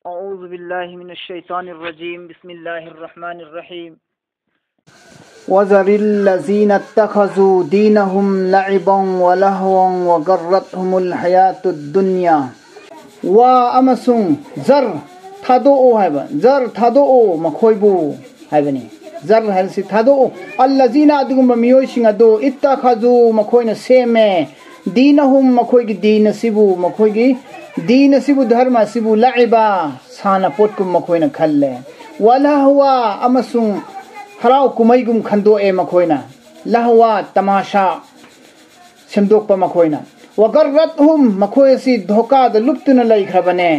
औज़ु बिल्लाहि मिनश शैतानिर रजीम बिस्मिल्लाहिर रहमानिर रहीम वज़रिल लज़ीना इत्तख़ज़ू दीनहुम लइबन व लहवन व गर्रतहुमुल हयातुद दुनिया वा अमसुंग जर थादोओ हाइबा जर थादोओ मखोइबु हाइबनी जर हाइसी थादोओ अल्लज़ीना अदुगुम मियोइसिंग अदो इत्तख़ज़ू मखोइना सेमे दीनहुम मखोइगी दीन सिबु मखोइगी दीन सिबु धर्म सिबु लइबा साना पोटकुम मखोइना खल्ले वलहवा अमसुंग हराव कुमैगुम खंदोए मखोइना लहवा तमाशा सेमदोकपा मखोइना वगर्रतहुम मखोयसी धोकाद लुप्तुन लैख्रबने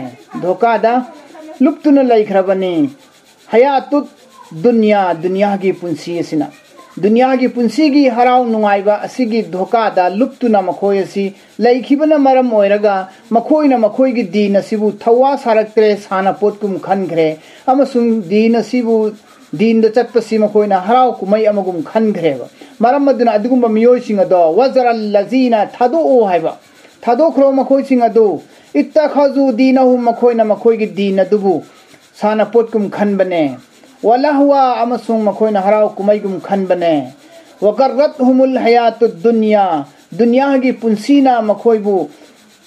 धोकादा लुप्तुन लैख्रबने हयातुत दुनिया दुनियागी पुंसी असिना दुनियागी पुंसीगी हराव नुंगाइबा असिगी धोकादा लुप्तुना मखोयसी लैखिबना मरम ओइरगा मखोइना मखोइगी दीन सिबु थवा सारक्त्रे साना पोटकुम खनग्रे अमसुंग दीन सिबु दीन द चटपसी मखोइना हराव कुमै अमगुम खनग्रेबा मरम अदुना अदुगुम मियोइसिंग अदो वज़रल लज़ीना थादोओ हाइबा थादोख्रो मखोइसिंग अदो इत्तख़ज़ू दीनहुम मखोइना मखोइगी दीन अदुबु साना पोटकुम खनबने वलहवा अमसुंग मखोइना हराव कुमैगुम खनबने वगर्रतहुमुल हयातुद दुनिया दुनियागी पुंसीना मखोइबु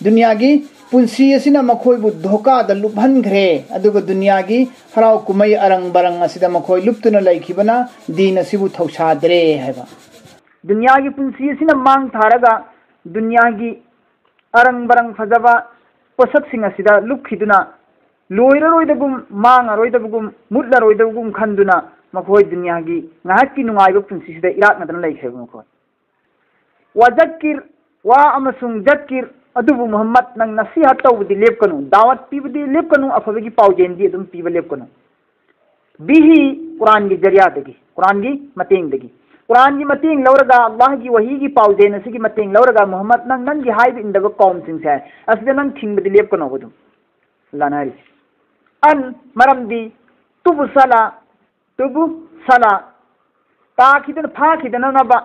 दुनियागी पुंसी असिना मखोइबु धोकाद लुपहनग्रे अदुगा दुनियागी हराव कुमै अरंग बरंग असिदा मखोइ लुप्तुना लैखिबना दीन असिबु थौसाद्रे हैबा दुनियागी पुंसी असिना मांग थारगा दुनियागी अरंग बरंग फजबा पोसकसिंग असिदा लुपखिदुना लोइररोइदगुम मांगरोइदबगुम मुटलरोइदबगुम खंदुना मखोइ दुनियागी ngahatki nungaibा पुंसीसिदा इराकनदना लैखेबा मखोइ वजक्किर वा अमसुंग जक्किर अदुबु मोहम्मद नंग नसीहत तौबदी लेपकनु दावत पीबदी लेपकनु अफबगी पाउजेंदी अदुम पीबा लेपकनु बिही कुरान की जरियादगी कुरान की मतेंगदगी कुरान की मतेंग लौरगा अल्लाह की वही की पाउजेन असिगी मतेंग लौरगा मोहम्मद नंग नंगी हाइब इंदबा कौम सिंसे असिदा नंग थिंगबदी लेपकनु बदुम लानारी अन मरमदी तुबु सला ताखिदन फाखिदन नबा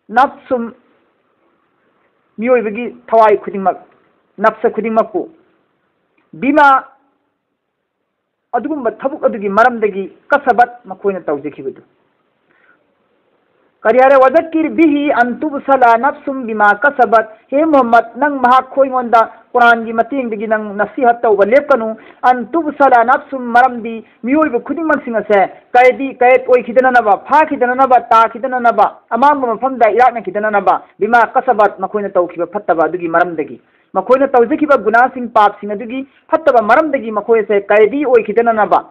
नफ्सुम मियोइबगी थवाई खुदिमक नफ्स खुदिमकपु बिमा अदुगुम थबुक अदुगी मरमदगी कसबत मखोइना तौजखिबदु करियारे वजक्किर बिही अंतुबसला नफ्सुम बिमा कसबत हे मोहम्मद नंग महा खोइंगोंदा कुरान की मतेंगदगी नंग नसीहत तौबा लेपकनु अंतुबसला नफ्सुम मरमदी मियोइब खुदिमकसिंग असे कैदी कैद ओइखिदननबा फाखिदननबा ताखिदननबा अमांग मफमदा इराकनखिदननबा बिमा कसबत मखोइना तौखिबा फत्तबा अदुगी मरमदगी मखोइना तौजखिबा गुनासिंग पापसिंग अदुगी फत्तबा मरमदगी मखोइसे कैदी ओइखिदननबा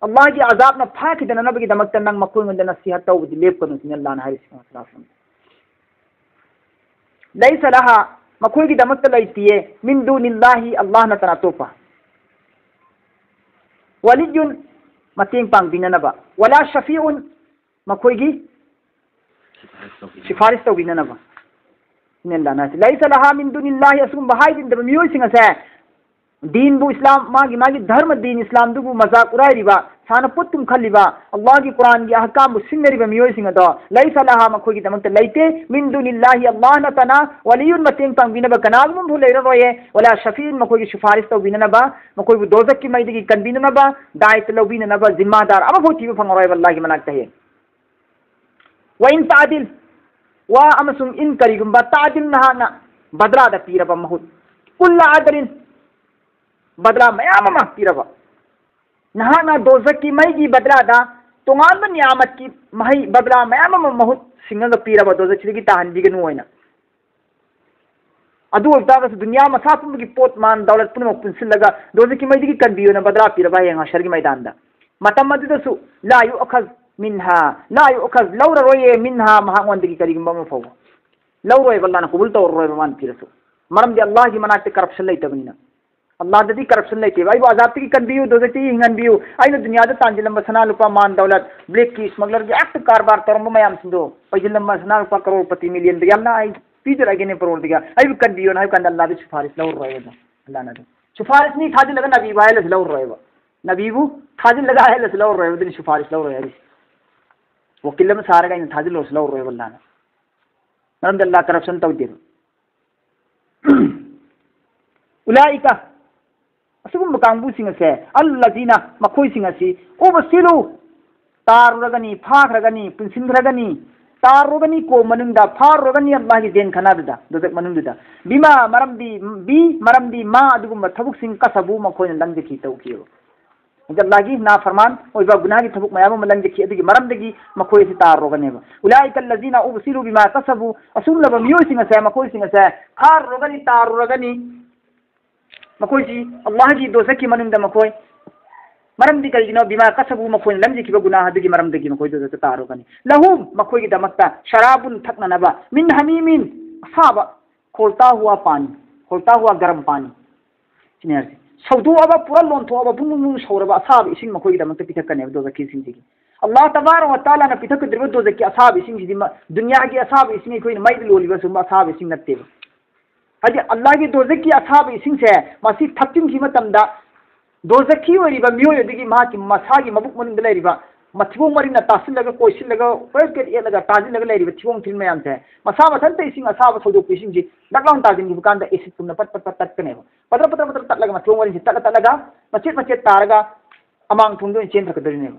अल्लाह की अजाब न फाखिदननबगी दमक्ता नंग मखोइंगोंदा नसीहत तौबदी लेपकनु सिन अल्लाह न हरिसिंग लैसा लहा मखोइगी दमक्ता लैतिये मिन दुनिल्लाहि अल्लाह न तना तोपा वलियुन मतेंग पांगबिननबा वला शफीउन मखोइगी सिफारिश तौबिननबा नेलाना लैसा लहा मिन दुनिल्लाहि असुम बहाइदिन दब मियोइसिंग असे दीन बु इस्लाम मागी धर्म दीन इस्लाम दुबु मजाक उराइरिबा साना पुत्तुम खल्लिबा अल्लाह की कुरान की अहकाम बु सिंगरिबा मियोइसिंग अदो लैसा लहा मखोइगी दमक्ता लैते मिन दुनिल्लाहि अल्लाह न तना वलियुन मतेंग पांगबिनबा कनागुम भु लैररोये वला शफीन मखोइगी सिफारिश तौबिननबा मखोइबु दोजक की मैदगी कनबिननबा दायित्व लौबिननबा जिम्मादार अमबु थीबा फंगरोय अल्लाह की मनाक्ता है व इन तादिल वा अमसुंग इन करिगुंबा तादिल नहाना बदला दा पीरबा महुत कुल्ला आदरिन बदला मयाम अमा पीरबा नहाना दोजक की मैगी बदला दा तोंगान नियामत की मही बदला मयाम अमा महुत सिंगल पीरबा दोजक छिगी ताहनबिगनु होइना अदु अल्तागस दुनिया मसा पुंबगी पोत मान दौलत पुनम पुनसिलगा दोजक की मैगी कनबियोना बदला पीरबा यंग हशर की मैदान दा मतम मदुदसु ला युअखज मिनहा ला युअखज लौररोये मिनहा महावंदगी करिगुंबा मफौ लौरोय बल्लाना कबूल तौरोय मान पीरसु मरम दे अल्लाह की मनाते करप्शन लैतबनिना अल्लाह ददी करप्शन लेके भाई वो आजाद की कनबियु दोजती हिंगनबियु आइनो दुनिया दा तांजिलम सना लुपा मान दौलत ब्लैक की स्मगलर की एक्ट कारबार तरम मयाम सिंदो पैजिलम सना लुपा करोड़पति मिलियन दिया ना आई पीजर आगे ने परोड़ दिया आई कनबियु ना कन अल्लाह दी सिफारिश लौर रोएगा अल्लाह ना सिफारिश नहीं थाजी लगा नबी वाले लौर रोएगा नबीबु थाजी लगा है लौर रोएगा दी सिफारिश लौर रोएगा वकील में सारे का इन थाजी लौर रोएगा अल्लाह ना नरम अल्लाह करप्शन तो दे उलाइका असुगुम कांगबु सिंग से अल्लजीना मखोय सिंग असि उबसिलु तारुरगनी फाखरगनी पुनसिनरगनी तारुरगनी को मनुंगदा फारुरगनी अल्लाह की देन खनादुदा दोजक मनुंगदा बिमा मरमदी मा अदुगुम थबुक सिंग कसबु मखोय लंग की तौकियो अल्लाह की ना फरमान ओइबा गुनाह की थबुक मयाम लंग की अदुगी मरमदगी मखोय से तारुरगनेबा उलाइका अल्लजीना उबसिलु बिमा कसबु असुलब मियो सिंग से मखोय सिंग से फारुरगनी तारुरगनी मखोय जी अल्लाह की दोजक की मनुंगदा मखोय मरमदी करिनो बिमा कसबु मखोय लमजिखिबा गुनाह अदुगी मरमदगी मखोय दो तारुगनी लहुम मखोय की दमकता शराबुन थकननबा मिन हमीमिन असाबा खोलता हुआ गर्म पानी सिनेर सौदोअबा पूरा लोंथोअबा बुंगुंगुं सौरबा असाब इसिंग मखोय की दमकता पिथकने दो जकी सिंग जी अल्लाह तबारक व तआला ना पिथकद्रिबा दो जकी असाब इसिंग जी दुनिया की असाब इसिंग कोई मैद लोलिबा सुबा असाब इसिंग नत्ते हजे अल्लाह की दो जकी असाब इसिंग से मासी थक्किंग की मतमदा दोजखी ओरिबा मियोय दिगी माकी मसागी मबुक मनिंग लेरिबा मथिबों मरिना तासिलगा कोइसिलगा फर्स्ट एलगा ताजिलगा लेरिबा थिबों थिन मयाम थे मसा मथन ते इसिंग असाब थोदोक इसिंग जी लकलाउन ताजिन की बुकान दा एसिड तुमना पट तत्कने पत्र तत्लगा मथिबों मरिन तत्लगा मचेत तारगा अमांग थुंदो चेन थकदरिने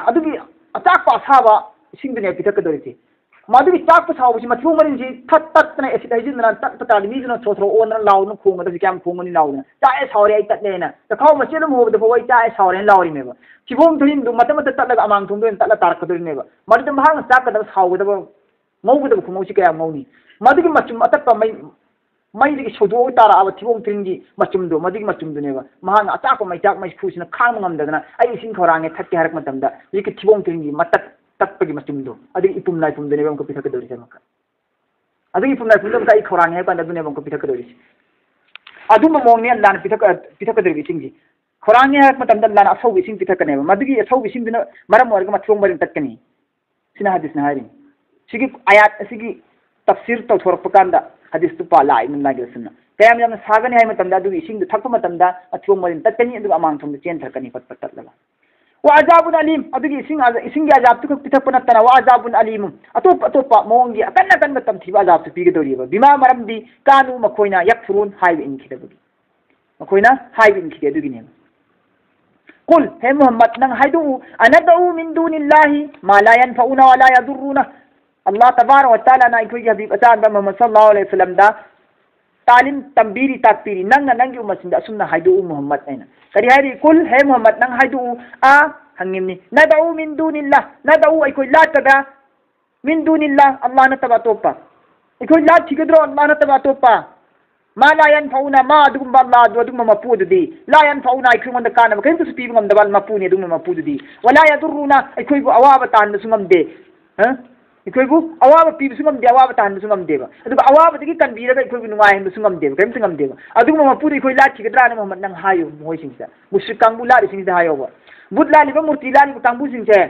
अदुगी अचाक पासाबा इसिंग दुने पिथकदरिति मादुगी चाक पसावसी मथिबों मरिन जी तत्ने एसिड हाइजिन तत्ताली मीजना थोथरो ओन लाउन खोंग दा क्याम खोंगनी लाउन चाए सावरे आई तत्लेना तखाव मचेल मोबद फोय चाए सावरे लाउरिनेबा थिबों थुरिन दु मत तत्लगा अमांग थुंदो तत्ला तारकदरिनेबा मदु महांग चाकदा सावगदबा मौगदबा खुमौसी कया मौनी मदुगी मचुम अतप्पा मई सौदो तारा थिबों थुरिंगी मचुमदो मदुगी मचुमदुनेबा महांग अचाक मै चाक मै फुसिना खांग ngамदना आई इसिंग खौरांगे थक्के हरक मतमदा यिक थिबों थुरिंगी मतक तक्पगी मचुमदो अदुगी इपुम नाय पुमदने बम को पिथकदोरि समका अदुगी इपुम नाय पुमदम का ई खौरांगे है पंदा दुने बम को पिथकदोरि अदुम मोंगने अल्लाह ने पिथकदोरि सिंगी खौरांगे है मतमदा अल्लाह ने असौ इसिंग पिथकने मदुगी असौ इसिंग दुना मरम वर्ग मथों मरिन तक्कनी सिना हदीस ना हारिन सिगी आयात सिगी तफसीर तो थोरपकांदा हदीस तु पाला इमन लागे सुना कयाम याम सागने है मतमदा अदुगी इसिंग दु थक्प मतमदा अथों मरिन तक्कनी अदु अमांग थों चेन थकनी पट तत्लगा वाजाबुन अलीम अदुगी इसिंग अजाब तुक पिथकपना तना वाजाबुन अलीम अतोप मोंगी अकन अकन मतम थिबा अजाब तु पिगदोरिबा बिमा मरमदी कानु मखोइना यकफुरुन हाइब इनखिदबगी मखोइना हाइब इनखिदे अदुगिने कुल हे मोहम्मद नंग हाइदु अनदउ मिन दुनिल्लाहि मा ला यनफउना व ला यदुरुना अल्लाह तबारक व तआला ना इखोई हबीब अचान मोहम्मद सल्लल्लाहु अलैहि वसल्लम दा तालिम तंबीरी ताकपीरी नंगी उमसिंदा असुमना हाइदु मोहम्मद ऐना करी हाइरी कुल हे मोहम्मद नंग हाइदु आ हंगिमनी नदउ मिन दुनिल्लाह नदउ अइखोई लाटदा मिन दुनिल्लाह अल्लाह नतबा तोपा अइखोई लाट थिगद्रो अल्लाह नतबा तोपा मा ला यनफउना मा दुगुम अल्लाह दुगुम मपुदुदी ला यनफउना अइखोंद काना बकैन तुस पीब ngam dabal मपुनी दुगुम मपुदुदी वला यदुरुना अइखोई बु अवाब तान सुंगम दे ह इखोइबु अवाब पीब सुंगम दे अवाब तान सुंगम देबा अदुगा अवाब दगी कनबीरगा इखोइबु नुवाय हन सुंगम देबा कैम सुंगम देबा अदुगुम मपुदी इखोइ लाट थिगद्रा न मोहम्मद नंग हायो मोय सिंगसा मुश्रिक कांगबु लारि सिंगसा हायोबा बुत लालिबा मूर्ति लालिबा कांगबु सिंगसे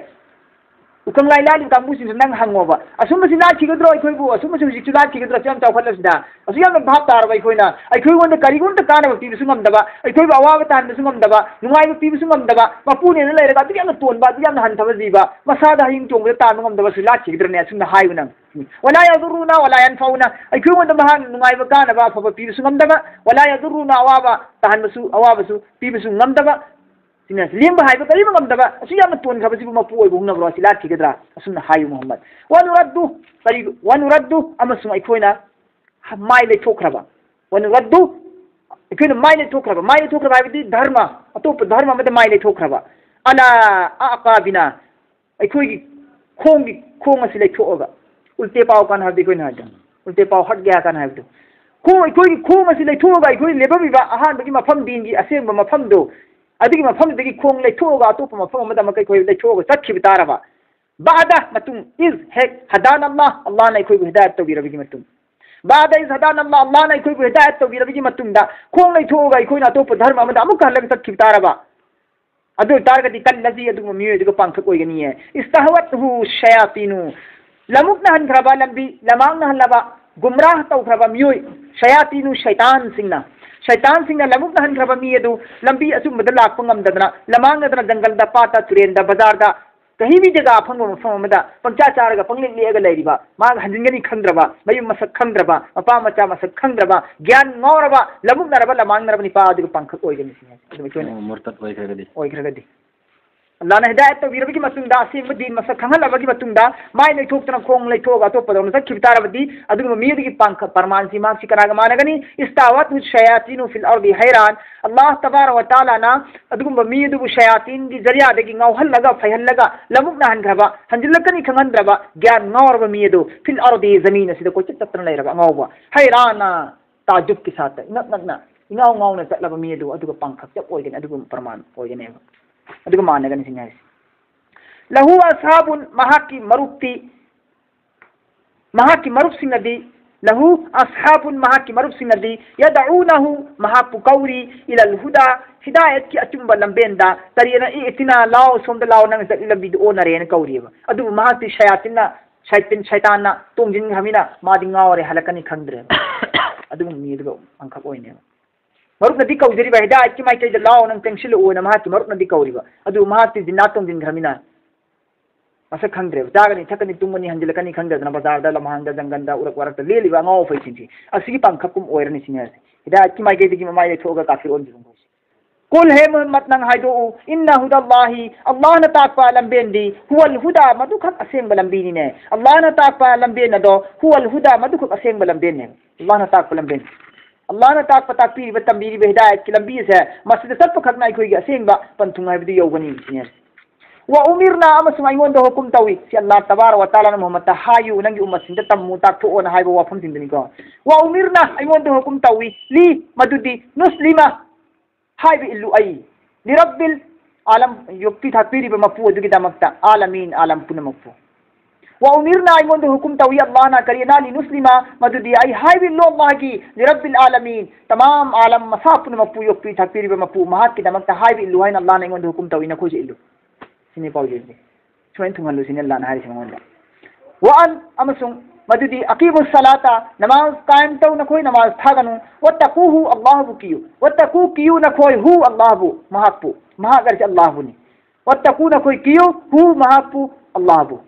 उकंग लाई लालिबा कांगबु सिंगसे नंग हंगोबा असुमसि लाट थिगद्रो इखोइबु असुमसि हुजिकु लाट थिगद्रो चम चावखलसदा असुयाम भाब तारबा इखोइना अइखोइगोंद करिगोंद काना पीब सुंगम दबा अइखोइबु अवाब तान सुंगम दबा नुवाय पीब सुंगम दबा मपुने न लेरगा तुयाम तोनबा तुयाम हनथबा जीबा मसादा हिंग चोंगबा तान ngam दबा सु लाट थिगद्रने असुमना हायु नंग वला यदुरुना वला यनफउना अइखोइगोंद महान नुवायबा काना फबा पीब सुंगम दबा वला यदुरुना अवाबा तानबसु अवाबसु पीबसु ngam दबा सिना लेंबा हायबा करिबा ngam दबा असु याम तोन खबसिबु मपु ओइबु हुंगब्रो सिला थिगद्रा असुमना हायु मोहम्मद वनुरद्दु अमसु अइखोइना माइ लेथोख्रबा वनुरद्दु अइखोइना माइ लेथोख्रबा हायबदि धर्म अतोप धर्म मते माइ लेथोख्रबा अला आकाबिना अइखोइगी खोंग असि लेथोअगा उल्टे पाव कान हाबदि कोइना हादा उल्टे पाव हट गया कान हाबदु अइखोइगी खोंग असि लेथोअगा अइखोइ लेबबिबा अहानबगी मफम दीनगी असेंबा मफमदो अदगी मफम दगी खोंग लेथोगा अतोप मफम अमदा मकै कोइ लेथोगा चखिब तारबा बादा मतुम इज हेक हदान अल्लाह ने कोइ हिदायत तौबिरबगी मतुम बादा इज हदान अल्लाह ने कोइ हिदायत तौबिरबगी मतुमदा खोंग लेथोगा इखोइना अतोप धर्म अमदा अमुक हलग चखिब तारबा अदु तारगदी कल्लजी अदु मियो अदु पांखक ओइगनी है इस्तहवतहु शयातीनु लमुकना हनख्रबा लंबी लमांगना हलबा गुमराह तौख्रबा मियो शयातीनु शैतान सिंगना लमुकना हनख्रबा मी अदु लंबी असुमदा लाकप ngam ददना लमांगदना जंगल दा पाता तुरेन दा बाजार दा कहीं भी जगह फंग मफम पंचा चारगा पंगलिक लेगा लेरिबा मा हंजिंगनी खंद्रबा मयु मसक खंद्रबा मपा मचा मसक खंद्रबा ज्ञान ngoraba lamuk naraba lamang naraba ni pa adu pangkhak oigani singa adu chone murtad oigragadi Allah na hidayat to wirabagi matungda asing din masak khangal abagi matungda mai nei thok tana khong lei thoga to padam sak khibtarabadi adu mi yadi pankha parman sima sikaraga managani istawat shayatin fil ardi hayran Allah tabarak wa taala na adu mi yadu shayatin di zariya degi ngauhal laga fayhal laga lamuk na hangraba hanjilakani khangandraba gyan ngorba mi yadu fil ardi zamin sida ko chittan leiraba ngawba hayrana tajub ke sath nak ingau ngau na chatlaba mi yadu adu pankha chap oigani adu parman oigani अदुग मानगन सिंगाइस लहु असहाबुन महाकी मरुप सिंगदी लहु असहाबुन महाकी मरुप सिंगदी यदऊनहु महापुकौरी इलल हुदा हिदायत की अचुंब लंबेंदा तरियना इतिना लाओ सोमद लाओ नंग जत लंबी ओ नरेन कौरीबा अदु महाती शैतानना तोंजिन हमिना मादि ngawre halakani khangdre अदु मीदगो अंखक ओइने मरुप नदी कौजरी बहिदा कि माइ कई लाओ नंग तेंसिल ओ न महाती मरुप नदी कौरीबा अदु महाती जिन्ना तोंजिन घमिना मसक खंगद्रे जागनी थकनी तुमनी हंजिलकनी खंगदना बाजार दा लमहांदा जंगंदा उरक वरक लेलिबा ngau फैसिंची असigi पांखकुम ओइरनी सिंगास हिदा कि माइ कई माइ लेथोगा काफिर ओन जुंग कुल हे मोहम्मद नंग हाइदो इन्ना हुदाल्लाहि अल्लाह न ताकपा लंबेंदी हुवल हुदा मदुखक असेंग लंबीनी ने अल्लाह न ताकपा लंबेन दो हुवल हुदा मदुखक असेंग लंबेन ने अल्लाह न ताकपा लंबेन अल्लाह न ताकपा ताकपी तंबीरी हिदायत की लंबी से मस्जिद तक खकना कोई असेंग पंथुंग हाइबदी यौगनी सिंगास wa umirna amasung ayon do hukum tawi si Allah tabaraka wa taala Muhammad tahayu nangi ummat sinda tammu takto on haibo wa phum tindini ko wa umirna ayon do hukum tawi li madudi muslima haibi illu ai li rabbil alam yukti thapiri be mafu dugi damakta alamin alam puna mafu wa umirna ayon do hukum tawi Allah na karina li muslima madudi ai haibi illu Allah ki li rabbil alamin tamam alam masafun mafu yukti thapiri be mafu mahat ki damakta haibi illu hain Allah na ayon do hukum tawi na khoji illu sini paujeni cuman tunghalu sini Allah na hari semonda wa an amasung madudi aqimus salata namaz qaim tau na koi namaz thaganu wattaquhu Allah bu kiyu wattaqu kiyu na koi hu Allah bu mahapu mahagar se Allah bu ni wattaqu na koi kiyu hu mahapu Allah bu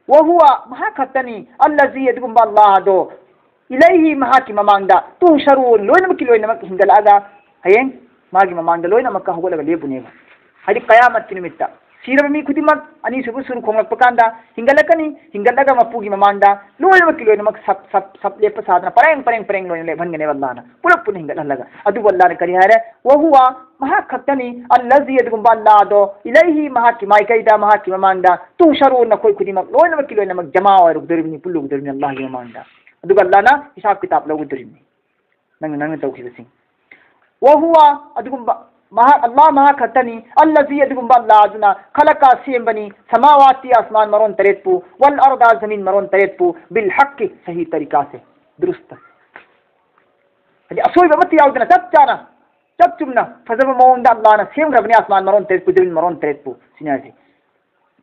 wa huwa mahakatani allazi yadgum Allah do ilayhi mahaki mamangda tu sharun loina makilo loina mak hingalaga hayeng magi mamangda loina makka hugolaga lebunega hadi qiyamat kinimitta सीरब मी खुदिमक अनि सुबु सुरु खोंगलक पकांदा हिंगलगा मपुगी ममांदा लोय मक लोय नमक सब लेप साधना परेंग लोय ले भनगने वल्लाना पुरा पुन हिंगलगा अदु वल्लाने करि हारे व हुआ महा खतनी अल्लजी यदगुम बल्ला दो इलैहि महा की माई कैदा महा की ममांदा तू शरू न कोई खुदिमक लोय नमक जमा और रुदरनी पुल्लु गुदरनी अल्लाह की ममांदा अदु वल्लाना हिसाब किताब लो गुदरनी नंग तौखिबसिंग व हुआ अदुगुम Allah maha khatani allazi yadgum balladuna khalaqa simbani samawati asman maron taretpu wal arda zamin maron taretpu bil haqqi sahi tarika se durust hadi asoi bamati yaudna tab chumna fazaba mawanda Allah na sem rabni asman maron taretpu zamin maron taretpu sinasi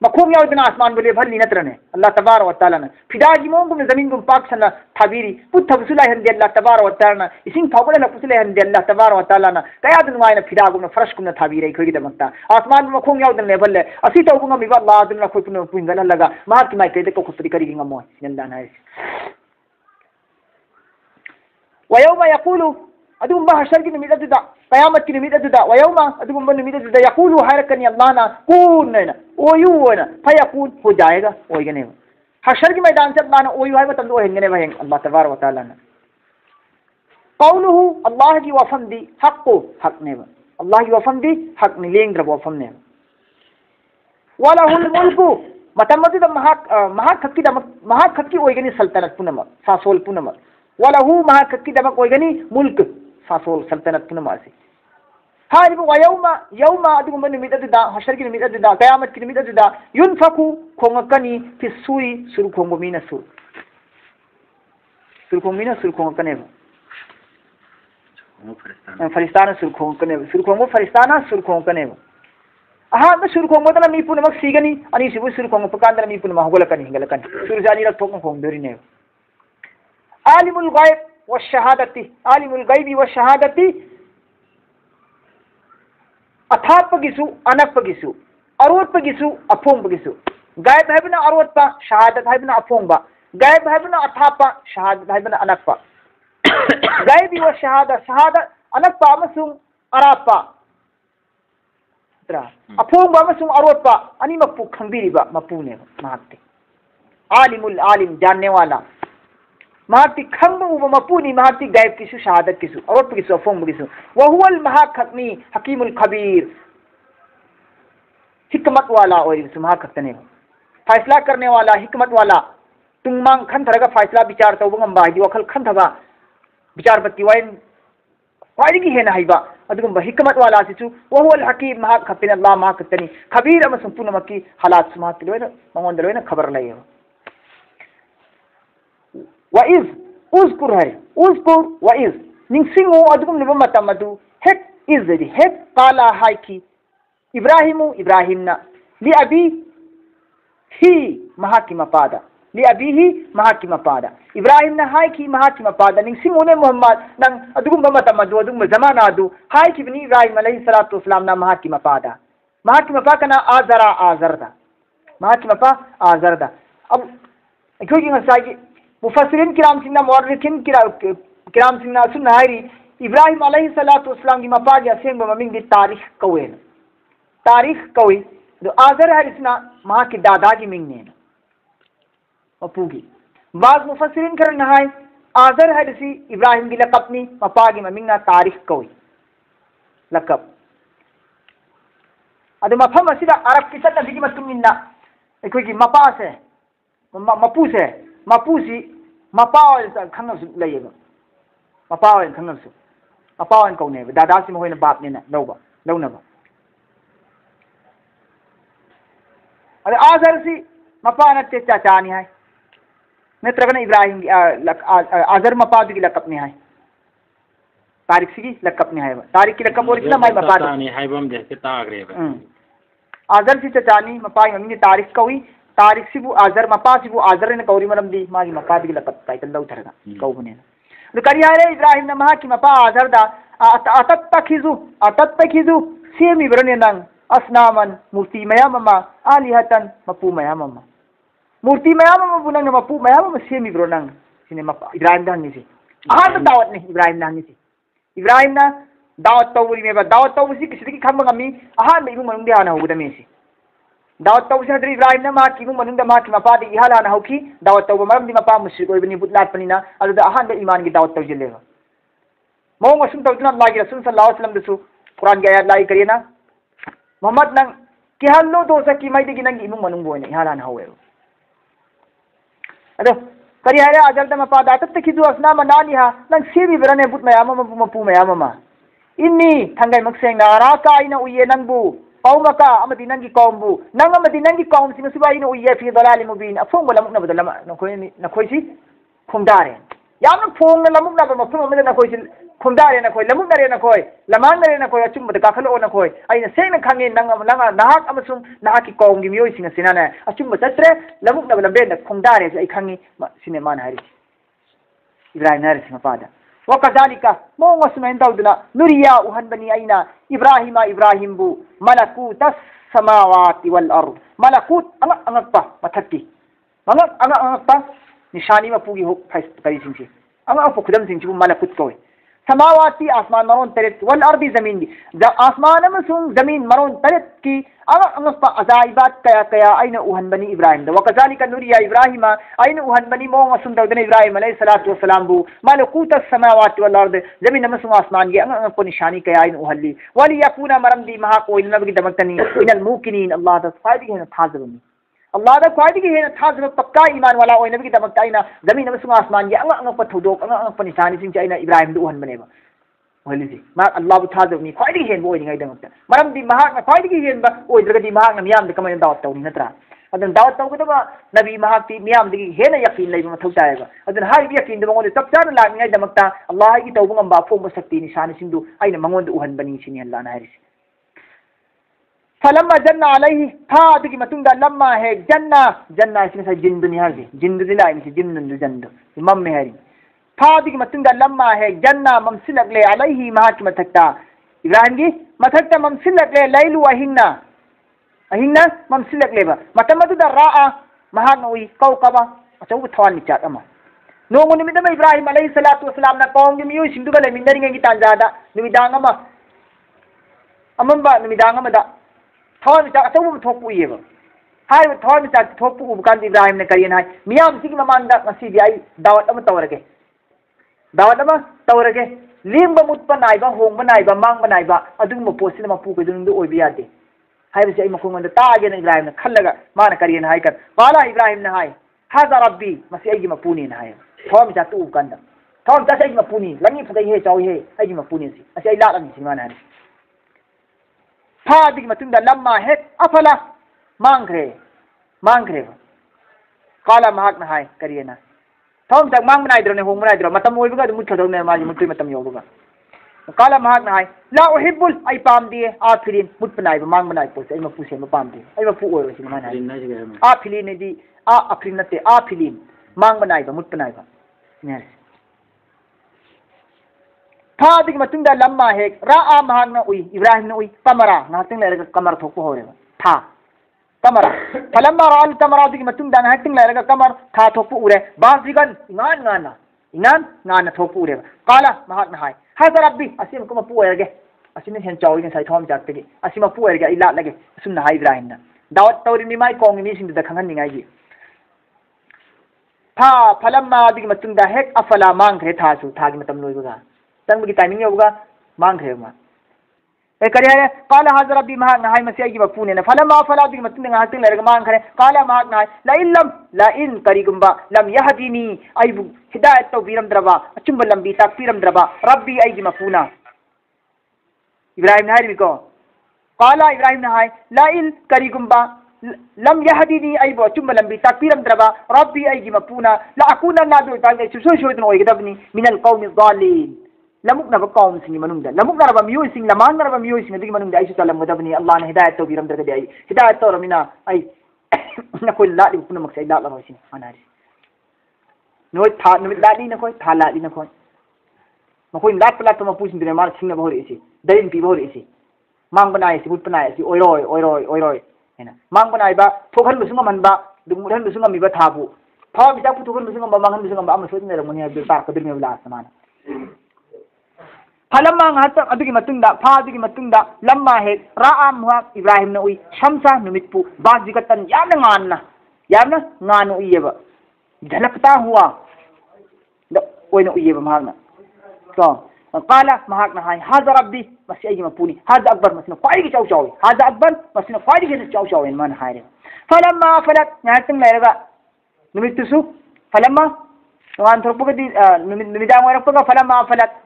makhum yaudna asman bole bhalli natrane Allah tabaraka wa taala na fidaji mongum zamin gum pak sana thabiri putha busula hande Allah tabaraka wa taala na ising thawale na pusule hande Allah tabaraka wa taala na kayadun waina fidagum na fresh kum na thabiri khoi damakta asman makhum yaudna le balle asi tawbunga mi Allah aduna khoi pun puingala laga ma ki mai kede ko khutri kari ginga mo Allah na wa yawma yaqulu adum ba hashar ki nimida da qiyamah ki nimida da wa yawma adum ba nimida da yaqulu harakani Allah na kunna ओयू होना फयकून हो जाएगा ओयगने हशर के मैदान से अल्लाह ने ओयू है मतलब ओहंगने वहें अल्लाह तबारक व तआला ने कौलुहु अल्लाह की वफंदी हक़्क़ु हक़ ने अल्लाह की वफंदी हक़ ने लेंग द्र वफम ने वलहुल मुल्कु मतमदिद महखक्की ओयगनी सल्तनत पुनम सासोल पुनम वलहु महखक्की दमक ओयगनी मुल्क सासोल सल्तनत पुनम से हारिब यौमा अदुगुम निमिदा हशर की निमिदा कयामत की निमिदा युनफकु खोंगकनी फिसुई सुरु खोंगो मीना सुरु खोंगकने फरिस्ताना सुरु खोंगकने aha ma sur khong modana mi pun mak sigani ani sibu sur khong pakandana mi pun ma hogolakani hingalakani sur jani rak thokong khong dori ne alimul ghaib alimul ghaibi wa shahadati अथापगिसु अनपगिसु अरोटपगिसु अफोंबगिसु गायब हाइबना अरोटपा शहादत हाइबना अफोंबा गायब हाइबना अथापा शहादत हाइबना अनकपा गायबी व शहादत अनकपा अमसुंग अरापा अफोंबा अमसुंग अरोटपा अनिमकपु खंगबिरिबा मपुने महाक्ति आलिमुल आलिम जानने वाला महाक्ति खंग उब मपुनी महाक्ति गायब किसु शहादत किसु अरोटपगिसु अफोंबगिसु वहुवल महाखत्मी हकीमुल खबीर हिकमत वाला और महाखतने फैसला करने वाला हिकमत वाला तुंगमांग खंथरगा फैसला विचार तौब ngamba हाइदि वखल खंथबा विचार पत्ति वाइन वाइदि हेना हाइबा अदुगुंबा हिकमत वाला सिचु वहुल हकीम महाखतने अल्लाह महाखतनी खबीर अमसुं पुनमकी हालात सुमाति लोयना मंगोंद लोयना खबर लयो वइज उज़कुर है उज़कुर वइज निंगसिंगो अदुगुम निबा मतम अदु हेक इज दि हेक काला हाइकी इब्राहिमु इब्राहिमना लि अबी ही महाकी मपादा लि अबी ही महाकी मपादा इब्राहिमना हाय की महाकी मपादा निंगसिंगोने मोहम्मद नंग अदुगुम मतम अदु अदुगुम जमाना अदु हाय की बनी इब्राहिम अलैहिस्सलातु वस्सलाम ना महाकी मपादा महाकी मपा कना आजरा आजरदा महाकी मपा आजरदा अब अखोगी ngसागी मुफस्सिरिन किराम सिंगना मुअर्रिखिन किराम सिंगना सुनाइरी इब्राहिम अलैहिस्सलातु वस्सलाम की मपा की असेंग ममिंग दी तारीख कवेन तारीख कवि तो आजर हरिसना माँ की दादा की मिंगने मपूगी बाज मुफस्सिरिन कर नहाय आजर हरिसी इब्राहिम की लकबनी मपा की मिंगना तारीख कवि लकब अदु मफम असिदा अरब की तत नबी की मतुमिन्ना कोई की मपा से मपूसी मपा और खंगसु लयेगा मपा और खंगसु मपा और कौने दादा से मोहन बाप ने ना लौनबा अरे आजर सी मपा नते चाचानी है नत्रगन इब्राहिम आजर मपा की लकब ने है तारीख सी लकब ने है तारीख की लकब और इतना माय मपा चाचानी है बम जैसे तागरे आजर सी चाचानी मपा मम्मी तारीख कवि तारीख सी वो आजर मपा सी वो आजर ने कौरी मरम दी मागी मपा की लकब टाइटल लौ थरगा कौबने तो करियारे इब्राहिम ने महा की मपा आजर दा अतत्तखिजु सेमी बरने नंग असनामन मूर्ति मयाम आलिहतन मपू मयाम मूर्ति मयाम बुनंग मपू मयाम सेमी ब्रो नंग सिने मपा इब्राहिम दानी से आहार दावत ने इब्राहिम दानी से इब्राहिम ना दावत तौरी में दावत तौसी किसी की खम गमी आहार में इबु मनुंग हाना होगदा में से दावत तौसी हदरी इब्राहिम ना मा की इबु मनुंग मा की मपा दी इहाला ना होकी दावत तौब मरम दी मपा मुश्रिक ओइबनी बुतलात पनिना अदुदा आहार में ईमान की दावत तौजी लेगा मोंग असुम तौजना अल्लाह की रसूल सल्लल्लाहु अलैहि वसल्लम दसु कुरान की आयत लाई करिए ना मोहम्मद नंग कि हल्लो दो सकी मई दी नंग इमु मनुंग बोने इहाला ना होवे अदो करी हरे अजल दम पादा तत खिजु असना मनालिहा नंग सेबी बरने बुत मयाम मपू मयाम इन्नी थंगै मक्सेंग नाराका आइना उये नंगबु पौमका अमदी नंगी कौमबु नंग अमदी नंगी कौम सिंग सुबा आइना उये फी दलाल मुबीन अफोंग लमुक नबद लम नखोय सी खुंदारे याम फोंग लमुक नब मफुम अमदे नखोय सी खुंदारे नखोय लमुक नरे नखोय लमांग नरे नखोय अचुम काखलो नखोय आइना सेंग खांगे नंग नाहक अमसुम नाहक की कौम की मियोय सिंग सिना ने अचुम चत्रे लमुक नब लबे न खुंदारे से खांगे सिने मान हरि इब्राहिम नरे सिंग पादा वकजालिका मोंग असमेन दौदना नुरिया उहन बनी आइना इब्राहिम बु मलकूत समावाति वल अर्द मलकूत अंगपा मथक्की अंगपा निशानी मपुगी हो करी सिंची अंग खुदम सिंची मलकूत कोय समावाती आसमान मरोन तरेत वल अर्दी जमीन की आसमान अमसुंग जमीन मरोन तरेत की अंगपा अजाइबात कया कया आइना उहन बनी इब्राहिम वकजालिका नुरिया इब्राहिम आइना उहन बनी मोंग असुम दौदना इब्राहिम अलैहिस्सलातु वस्सलाम बु मलकूत समावाति वल अर्द जमीन अमसुंग आसमान की अंग निशानी कया आइना उहल्ली वली यकूना मरमदी महा कोई नबी दमक्तनी इनल मुकिनीन अल्लाह दा फायदी है थाजबनी अल्लाह दा ख्वाइदगी हेन थाजब पक्का ईमान वाला ओइना बगी दमक ताइना जमीन अमसुंग आसमान की अंग पथुदोक अंग निशानी सिंग चाइना इब्राहिम दु उहन बनेबा होलिसी मा अल्लाह बु थाजबनी ख्वाइदगी हेन बोइनी गाइ दमक मरम दी महाक ख्वाइदगी हेन बा ओइद्रगदी महाक मियाम द कमन दावत तौनी नत्रा अदन दावत तौगदबा नबी महाक ती मियाम दगी हेन यकीन लेबा मथौ तायबा अदन हाइ यकीन द मंगोल तब चान लाग गाइ दमकता अल्लाह की तौबु ngamba फोम शक्ति निशानी सिंग दु आइना मंगोल उहन बनी सिनी अल्लाह ना हरिसी फलम्मा जन्ना अलैहि था अदगी मतुंगा लम्मा है जन्ना इसमें से जिन दुनिया से जिन दुनिया इनसे जिन जंद मम में हरी था अदगी मतुंगा लम्मा है जन्ना ममसिलक ले अलैहि महा की मथक्ता इब्राहिम की मथक्ता ममसिलक ले लैलु वहिन्ना अहिंगना ममसिलक लेबा मतम अदुदा राआ महान उई कौकबा अचौब थवान मिचात अमा नोंगो निमिदम इब्राहिम अलैहि सलातु वसलाम ना कौम गी मियो सिंदुगा लेमिंदरिंगे गी तांजादा निमिदांग अमा अमंबा निमिदांग अमदा थवान मिचात अचौब थोकु इयेबा हाय थवान मिचात थोकु उबकान इब्राहिम ने करियन हाय मियाम सिगी ममांदा मसीदी आई दावत अमा तवरगे दावत अमा तवरगे लींब मुत्पा नाइबा होंग नाइबा मांग नाइबा अदुगुम पोसिन मपु कदुंदु ओइबि यादे हाय बसे मखोंगंदा तागे ने इब्राहिम ने खल्लगा माना करियन हाय कर वाला इब्राहिम ने हाय हाजा रब्बी मसी आइगी मपुनी ने हाय थोम जातु उबकांदा थोम जासे आइगी मपुनी लंगी फदई हे चाउ हे आइगी मपुनी सी असे आई लालंगी सी माना हाय फादिग मतुंदा लम्मा हे अफला मांगरे काला महाक ना हाय करियना थोम तक मांग बनाइद्रो ने होंग बनाइद्रो मतम ओइबगा मुठदौ ने माजी मुठि मतम योबगा काला महाक ना हाय ला उहिब्बुल आई पाम दिए आ फिलिन मुठ बनाइ मांग बनाइ पोस आई मपुसे म पाम दिए आई मपु ओइरो सी माना हाय आ फिलिन ने दी आ अफिलिन नते आ फिलिन मांग बनाइ मुठ बनाइ ने फादिग मतुंदा लम्मा हे राआ महाक ना उई इब्राहिम ने उई कमरा नातिंग लेरगा कमर थोको होरेबा था कमरा फलम्मा राल कमरा दिग मतुंदा नातिंग लेरगा कमर था थोको उरे बासिगन इंगान थोको उरे काला महाक ना हाय हाजा रब्बी असिम को मपु ओरगे असिम हेन चाउ ने साइ थोम जाक्तगे असिम मपु ओरगे इला लगे सुन हाय इब्राहिम ना दावत तौरी नि माइ कोंग नि सिंद द खंगन निंगाई जी था फलम्मा दिग मतुंदा हेक अफला मांग रे था सु थागी मतम लोइबगा तंग की टाइमिंग होगा मांग रे मा ए करे है काला हाजर रब्बी महाक ना हाय मसिया की बपुने ने फलम्मा फला दिग मतुंदा हातिंग लेरगा मांग रे काला महाक ना ला इन करिगुंबा लम यहदीनी आइबु हिदायत तो बीरम द्रबा अचुंब लंबी तक पीरम द्रबा रब्बी आइगी मफूना इब्राहिम नाय बिको काला इब्राहिम ना हाय ला इन करिगुंबा लम यहदीनी आइबु अचुंब लंबी तक पीरम द्रबा रब्बी आइगी मफूना ला अकुना ना दो तागे सुसो सोदन ओइगदबनी मिनल कौमि ज़ालिम लमुक नब कौम सिंग मनुंग लमुक नरबा मियो सिंग लमान नरबा मियो सिंग दिग मनुंग आइसु तलमगदबनी अल्लाह ने हिदायत तो बीरम द्रगदे आई हिदायत तो रमिना आई नकोइ लादि पुनमक सै लाद लरोसिन अनारि नोइ था नुमित लादि नकोइ था लादि नकोइ मकोइ लाद पलात तो मपुसिन दिने मार सिंग बहोरि इसी दैन पि बहोरि इसी मांग बनाइ सि बुट बनाइ सि ओइरोय हैना मांग बनाइ बा थोखन लुसुंग मनबा दुमुधन लुसुंग मिबा थाबु था बिजा पुथोखन लुसुंग बा मांगन लुसुंग बा अम सोदिन रमनि है बे पाक कदिर मेबला समान फलम्मा ngata adigi matungda फादिगी matungda lamma he ra'a muha ibrahim na ui shamsa numitpu bajigatan yamna nganu uyeba झलकता हुआ ओइनो उयेबा महागना तो qala mahak na hai haza rabbi masi ayi mapuni haza akbar masina faidi chau chau haza akbar masina faidi ke chau chau en man haire falamma falat nyating lairaga numitsu falamma wan thorpugadi numidang warakpuga falamma falat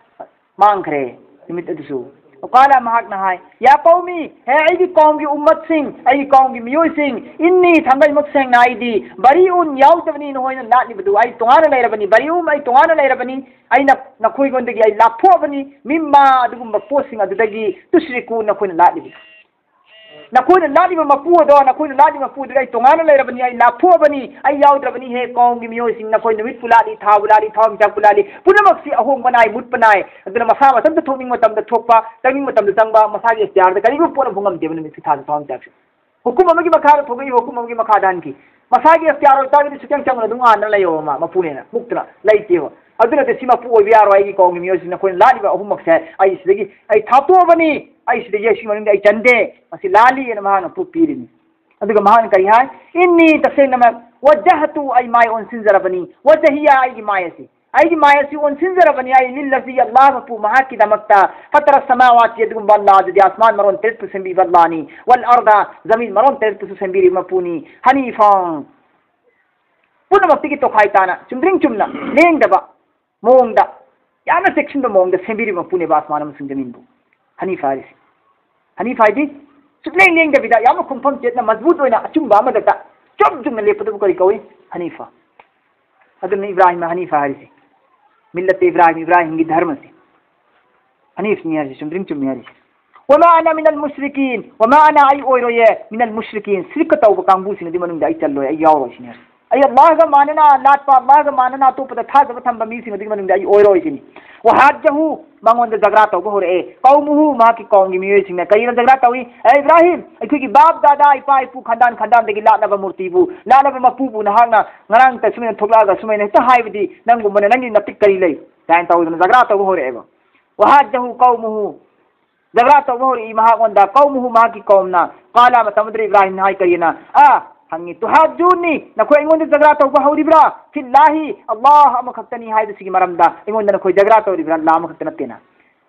मांगरे निमित दुसु काला महाक ना हाय या कौमी हे आई कौम की उम्मत सिंह आई कौम की मियो सिंह इन्नी थंगई मक सेंग नाइदी बरी उन याउतबनी नोइन लाटली बदु आई तोंगान लेरबनी बरी उम आई तोंगान लेरबनी आई नखोई गोंदगी आई लाफोबनी मिम्मा दुगुम पोसिंग अदुदगी तुश्रिकु नखोइन लाटली नखोइन लाटली मपु दो नखोइन लाटली मपु दु आई तोंगान लेरबनी आई लाफोबनी आई याउतबनी हे कौम की मियो सिंह नखोइन निमित पुलाली था बुलाली थाम जा पुलाली पुनमक्सी अहोंग बनाई मुट बनाई अदुना मसा मतम थोमिंग मतम द थोकपा तंगिंग मतम द तंगबा मसा के इख्तियार द करीब पोन भुंगम देबन मित था थाम जा हुकुम अमगी मखा थोगई हुकुम अमगी मखा दान की मसा के इख्तियार होता कि सुचंग चंग दुंग आन लयो मा मपुने ना मुक्तना लैतेव अदुना ते सिमा पु ओबि यारो आई कौम की मियो सिंह नखोइन लाली बा अहुम मक्से आई सिदगी आई थातोबनी आई सिदगी सिमन आई चंदे मसी लाली एन महान पु पीरिनी अदुगा महान करी हाय इन्नी तसेनम वजहतु आई माय ओन सिंजरबनी वजहिया आई मायसी आई मायसी ओन सिंजरबनी आई लिल्लजी अल्लाह पु महाकी दमक्ता फतर समावात यदुम वल्लाह दि आसमान मरोन तेरत संबी वल्लानी वल अर्दा जमीन मरोन तेरत संबी मपुनी हनीफा पुनमक्ति की तोखाइताना चुमद्रिंग चुमना लेंगदबा मोंगदा याना सेक्शन द मोंगदा संबी मपुने आसमान अमसुंग जमीन बु हनीफा दी सुलेंग लेंगदबिदा यामा खुंफम चेतना मजबूत होइना अचुंबा अमदता चुम चुम लेपदबु करी कवि हनीफा अदन इब्राहिम हनीफा हरिसे मिल्लत इब्राहिम की धर्म से हनीफ नियारी सुंदरिंग चुम नियारी वमा अना मिनल मुश्रिकीन वमा अना आई ओइरोये मिनल मुश्रिकीन श्रिक तौब कांबू सिन दि मनुंग आई चल्लो आई यावरो सिन ay Allah ga manana latpa Allah ga manana to pada tha jaba thamba mi sing dik manung dai oiro isini wa hajjahu mangon da jagra to hore qaumuhu ma ki qaum gi mi sing na kai na jagra tawi ay Ibrahim ai ki bab dada ai pai pu khandan khandan de gi la na ba murti bu la na ba mapu bu na hang na ngarang ta sumen thokla ga sumen ta hai bidi nang gum na nang ni napik kari lai dan taw na jagra to hore ba wa hajjahu qaumuhu jagra to hore I maha gonda qaumuhu ma ki qaum na qala matamdri Ibrahim hai karina hangi tuhajjuni nakoi ingon jagra tawba hawribra fillahi Allah amakhtani hayda sigi maramda ingon nakoi jagra tawribra Allah amakhtana tena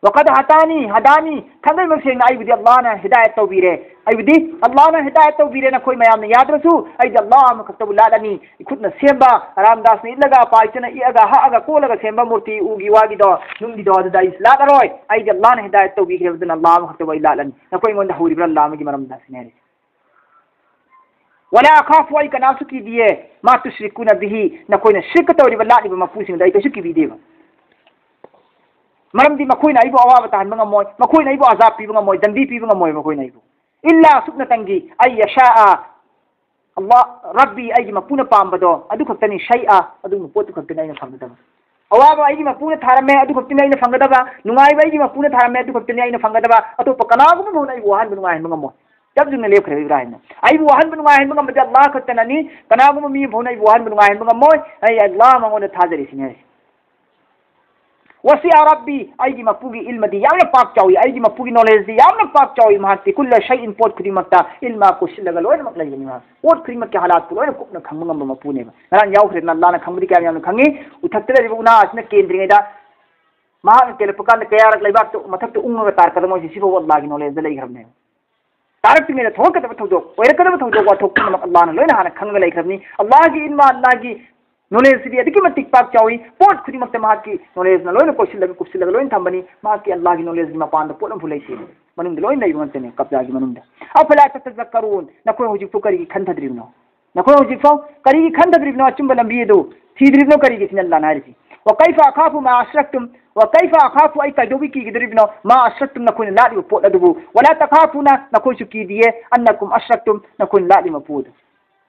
waqad hadani thangai makseng ai bidi Allah na hidayat tawbire ai bidi Allah na hidayat tawbire nakoi mayam na yadrasu ai Allah amakhtbu ladani ikhutna semba ramdas ni laga paitana I aga ha aga ko laga semba murti ugi wagi do nungi do da isla daroi ai Allah na hidayat tawbire bidna Allah amakhtbu ladani nakoi ingon hawribra Allah amagi maramda sinari wala akhafu ay kana suki diye ma tushrikuna bihi na koina shirka tawri balla ni ma pusin dai ka suki bidiye maram di makoina ibo awa bata han moy makoina ibo azab pi moy dandi pi moy makoina ibo illa subna tangi ay yasha Allah rabbi ay mapuna pambado adu khaktani shay'a adu potu khaktani na fangada awaba ay mapuna tharame adu khaktani na fangada ba nungai ba ay mapuna tharame adu khaktani na fangada ba atu pakana gu mo na ibo han nungai moy जब जुने लेख रहे इब्राहिम आई वहन बनुआ है मगम बजा अल्लाह खतनानी कनागुम मी भोनै वहन बनुआ है मगम मोय आई अल्लाह मंगोन थाजरी सिने वसी रब्बी आई की मपुगी इल्म दी यामना पाक चावी आई की मपुगी नॉलेज दी यामना पाक चावी महती कुल्ल शैइन पोत खुदिमता इल्मा को सिलगल ओय मक लई निमा पोत खुदिमत के हालात पुरो न कुपन खंगम मपुने नरान याउखरे न अल्लाह न खंगदी क्या यामना खंगी उथत्तरे रिबुना असने केंद्रिंगदा महा केलपकान कयारक लैबा तो मथक तो उंग तार कदम ओय सिबो अल्लाह की नॉलेज दे लई खरने तारक में थोकदब थौदोक ओरकदब थौदोक वाथोक अल्लाह न लोइना हाना खंग लैखरनी अल्लाह की इल्मा अल्लाह की नॉलेज दी अधिक मतिक पाक चावी पोट खुदी मत मा की नॉलेज न लोइना कोशिल लग कुशिल लग लोइन थंबनी मा की अल्लाह की नॉलेज मा पान पोलम फुलै सी मनुंग लोइन नै वंतने कब्जा की मनुंग अफला ततजक्करून नकोय हुजिक फु करी खंथद्रिबनो नकोय हुजिक फु करी खंथद्रिबनो अचुंब लंबी दो थीद्रिबनो करी की सिन अल्लाह नारिसी وكيف أخاف ما أشركتم وكيف أخاف أي كدوبي كي قدربنا ما أشركتم نكون لا لمفود أدبو ولا تخافون نكون شكيدية أنكم أشركتم نكون لا لمفود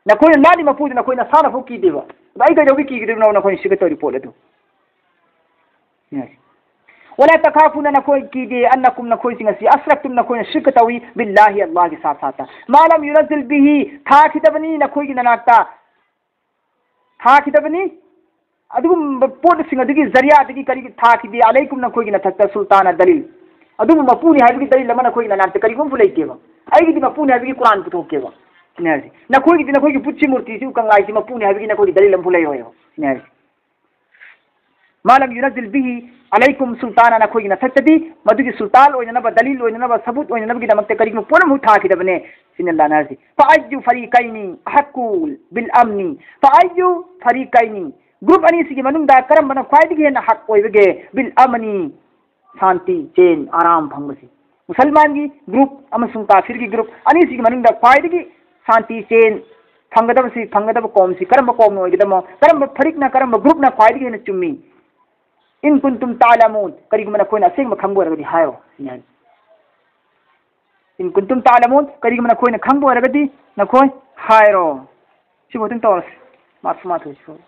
نكون لا لمفود نكون نصارف كي ديوا أي كدوبي كي قدربنا نكون شكتو ريبود أدبو ولا تخافون نكون كيدي أنكم نكون سنسي أشركتم نكون شكتوي بالله الله ساتاتا ما لم ينزل به تاكتبني نكون نناتا تاكتبني अदुगुम पोट सिंग अदुगी जरिया अदुगी करी था कि दे अलैकुम न कोई न थक्ता सुल्तान दलील अदुगुम मपूनी हाबी दलील लमन कोई न नाते करी गुम फुलै केवा आइगी दि मपूनी हाबी कुरान पुथो केवा सिनाजी न कोई पुच्ची मूर्ति सि कंगाई सि मपूनी हाबी न कोई दलील फुलै होयो सिनाजी मालम युनजिल बिही अलैकुम सुल्तान न कोई न थक्तदी मदुगी सुल्तान ओय न दलील ओय न सबूत ओय न बगी दमकते करी गुम पोरम उठा कि दबने सिनल्ला नाजी फाअयु फरीकैनी हक्कुल बिल अमनी फाअयु फरीकैनी ग्रुप अनी सिगी मनुंगदा करम बना ख्वाइदगी हेन हक ओइबगे बिल अमनी शांति चेन आराम फंगबसी मुसलमान की ग्रुप अमसुंग काफिर की ग्रुप अनी सिगी मनुंगदा ख्वाइदगी शांति चेन फंगदब कौम सी करम कौम ओइगदमो करम फरिकना करम ग्रुप ना ख्वाइदगी हेन चुम्मी इन कुंतुम तालमून करिग मना कोइना सेंग खंगबो रगदी हायो इन कुंतुम तालमून करिग मना कोइना खंगबो रगदी नखोय हायरो सिबोतन तोस माथुमा थोसो